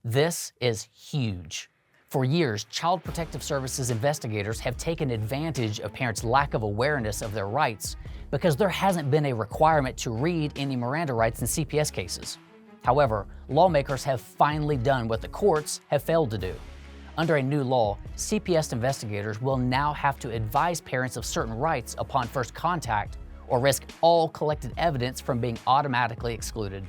This is huge. For years, Child Protective Services investigators have taken advantage of parents' lack of awareness of their rights because there hasn't been a requirement to read any Miranda rights in CPS cases. However, lawmakers have finally done what the courts have failed to do. Under a new law, CPS investigators will now have to advise parents of certain rights upon first contact or risk all collected evidence from being automatically excluded.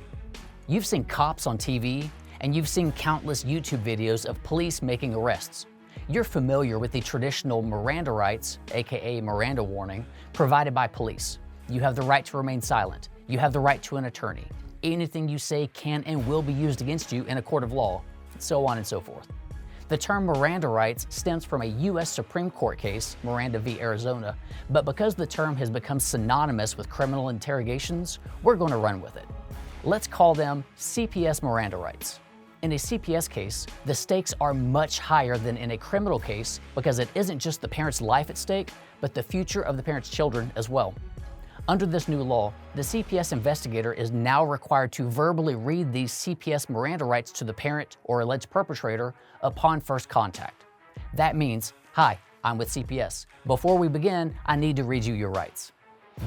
You've seen cops on TV, and you've seen countless YouTube videos of police making arrests. You're familiar with the traditional Miranda rights, aka Miranda warning, provided by police. You have the right to remain silent. You have the right to an attorney. Anything you say can and will be used against you in a court of law, so on and so forth. The term Miranda rights stems from a U.S. Supreme Court case, Miranda v. Arizona, but because the term has become synonymous with criminal interrogations, we're going to run with it. Let's call them CPS Miranda rights. In a CPS case, the stakes are much higher than in a criminal case because it isn't just the parent's life at stake, but the future of the parent's children as well. Under this new law, the CPS investigator is now required to verbally read these CPS Miranda rights to the parent or alleged perpetrator upon first contact. That means, "Hi, I'm with CPS. Before we begin, I need to read you your rights."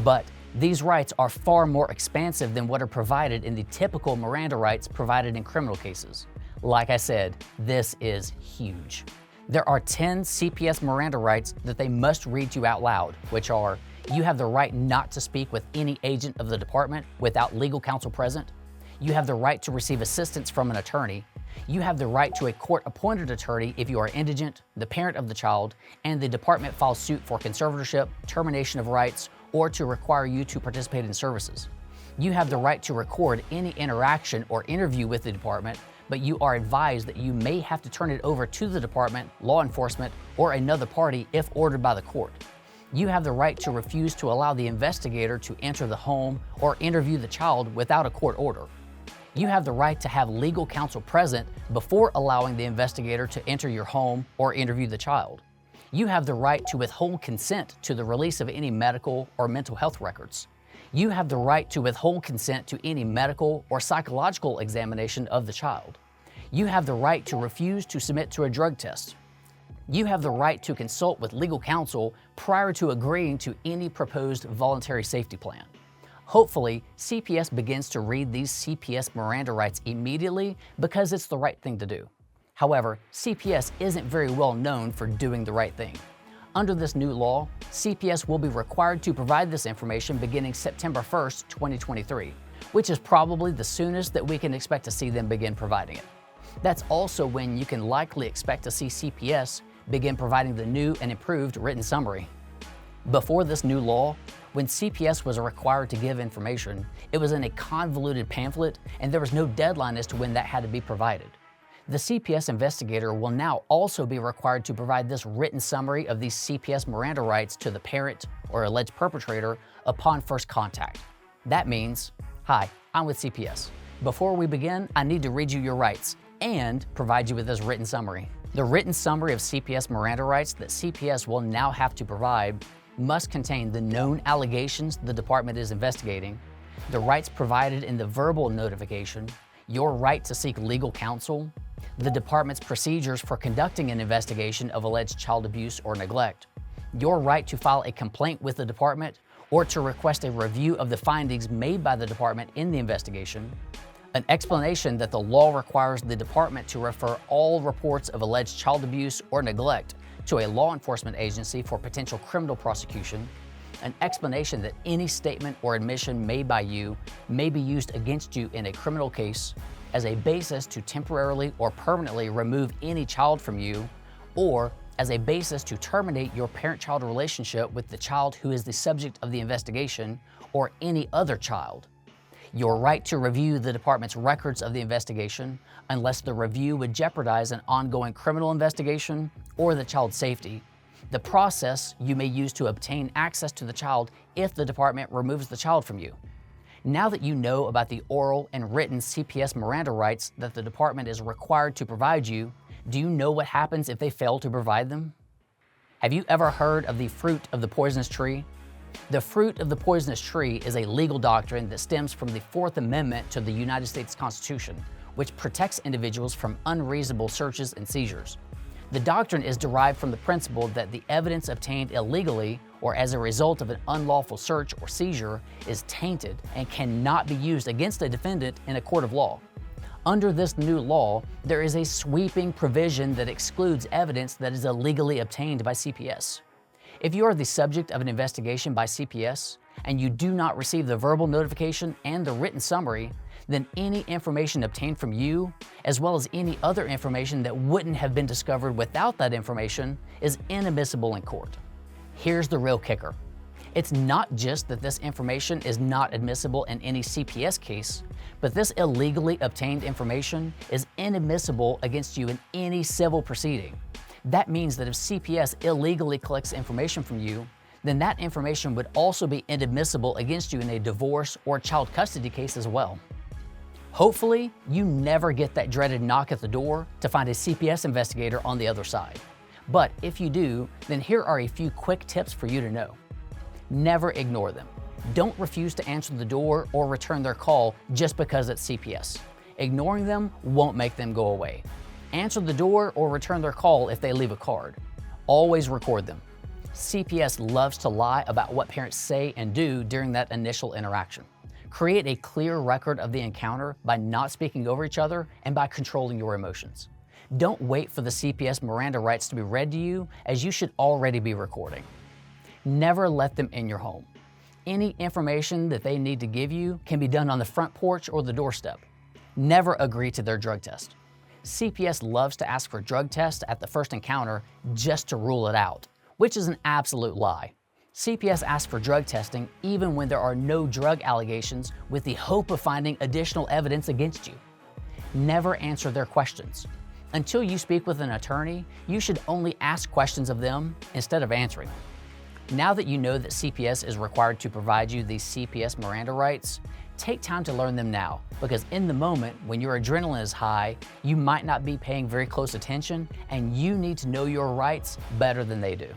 But these rights are far more expansive than what are provided in the typical Miranda rights provided in criminal cases. Like I said, this is huge. There are 10 CPS Miranda rights that they must read you out loud, which are: you have the right not to speak with any agent of the department without legal counsel present. You have the right to receive assistance from an attorney. You have the right to a court-appointed attorney if you are indigent, the parent of the child, and the department files suit for conservatorship, termination of rights, or to require you to participate in services. You have the right to record any interaction or interview with the department, but you are advised that you may have to turn it over to the department, law enforcement, or another party if ordered by the court. You have the right to refuse to allow the investigator to enter the home or interview the child without a court order. You have the right to have legal counsel present before allowing the investigator to enter your home or interview the child. You have the right to withhold consent to the release of any medical or mental health records. You have the right to withhold consent to any medical or psychological examination of the child. You have the right to refuse to submit to a drug test. You have the right to consult with legal counsel prior to agreeing to any proposed voluntary safety plan. Hopefully, CPS begins to read these CPS Miranda rights immediately because it's the right thing to do. However, CPS isn't very well known for doing the right thing. Under this new law, CPS will be required to provide this information beginning September 1st, 2023, which is probably the soonest that we can expect to see them begin providing it. That's also when you can likely expect to see CPS begin providing the new and improved written summary. Before this new law, when CPS was required to give information, it was in a convoluted pamphlet and there was no deadline as to when that had to be provided. The CPS investigator will now also be required to provide this written summary of these CPS Miranda rights to the parent or alleged perpetrator upon first contact. That means, "Hi, I'm with CPS. Before we begin, I need to read you your rights and provide you with this written summary." The written summary of CPS Miranda rights that CPS will now have to provide must contain the known allegations the department is investigating, the rights provided in the verbal notification, your right to seek legal counsel, the department's procedures for conducting an investigation of alleged child abuse or neglect, your right to file a complaint with the department or to request a review of the findings made by the department in the investigation, an explanation that the law requires the department to refer all reports of alleged child abuse or neglect to a law enforcement agency for potential criminal prosecution, an explanation that any statement or admission made by you may be used against you in a criminal case as a basis to temporarily or permanently remove any child from you, or as a basis to terminate your parent-child relationship with the child who is the subject of the investigation or any other child. Your right to review the department's records of the investigation unless the review would jeopardize an ongoing criminal investigation or the child's safety. The process you may use to obtain access to the child if the department removes the child from you. Now that you know about the oral and written CPS Miranda rights that the department is required to provide you, do you know what happens if they fail to provide them? Have you ever heard of the fruit of the poisonous tree? The fruit of the poisonous tree is a legal doctrine that stems from the Fourth Amendment to the United States Constitution, which protects individuals from unreasonable searches and seizures. The doctrine is derived from the principle that the evidence obtained illegally or as a result of an unlawful search or seizure is tainted and cannot be used against a defendant in a court of law. Under this new law, there is a sweeping provision that excludes evidence that is illegally obtained by CPS. If you are the subject of an investigation by CPS and you do not receive the verbal notification and the written summary, then any information obtained from you, as well as any other information that wouldn't have been discovered without that information, is inadmissible in court. Here's the real kicker. It's not just that this information is not admissible in any CPS case, but this illegally obtained information is inadmissible against you in any civil proceeding. That means that if CPS illegally collects information from you, then that information would also be inadmissible against you in a divorce or child custody case as well. Hopefully, you never get that dreaded knock at the door to find a CPS investigator on the other side. But if you do, then here are a few quick tips for you to know. Never ignore them. Don't refuse to answer the door or return their call just because it's CPS. Ignoring them won't make them go away. Answer the door or return their call if they leave a card. Always record them. CPS loves to lie about what parents say and do during that initial interaction. Create a clear record of the encounter by not speaking over each other and by controlling your emotions. Don't wait for the CPS Miranda Rights to be read to you, as you should already be recording. Never let them in your home. Any information that they need to give you can be done on the front porch or the doorstep. Never agree to their drug test. CPS loves to ask for drug tests at the first encounter just to rule it out, which is an absolute lie. CPS asks for drug testing even when there are no drug allegations with the hope of finding additional evidence against you. Never answer their questions. Until you speak with an attorney, you should only ask questions of them instead of answering. Now that you know that CPS is required to provide you these CPS Miranda rights, take time to learn them now, because in the moment when your adrenaline is high, you might not be paying very close attention and you need to know your rights better than they do.